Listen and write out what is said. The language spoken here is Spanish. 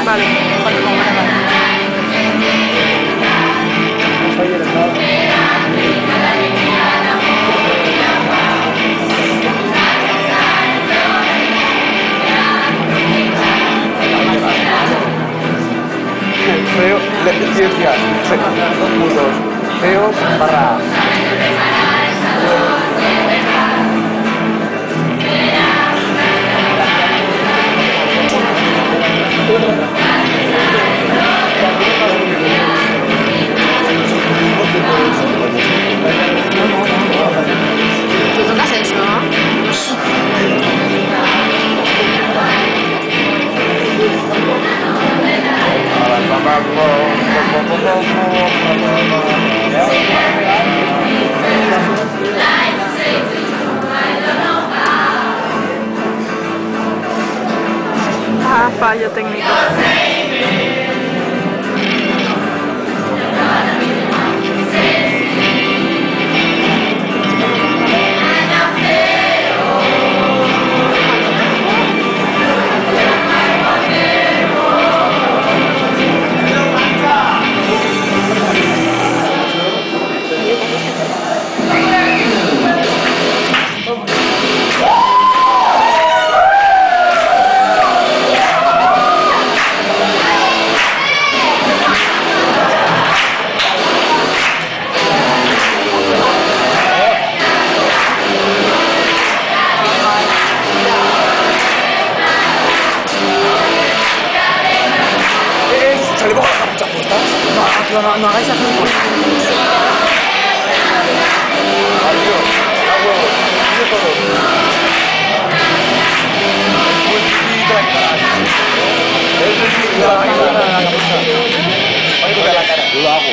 Vale. Feo, ciencias, dos puntos. Feos barra. Tú tocas eso, ¿no? Ah, fallo técnico. ¿Salimos con las capuchas puestas? No, tío, no hagáis así. Adiós, a huevo, de todo. Muy chiquita la cara. Es muy chiquita la cara. Voy a tocar la cara. Yo lo hago.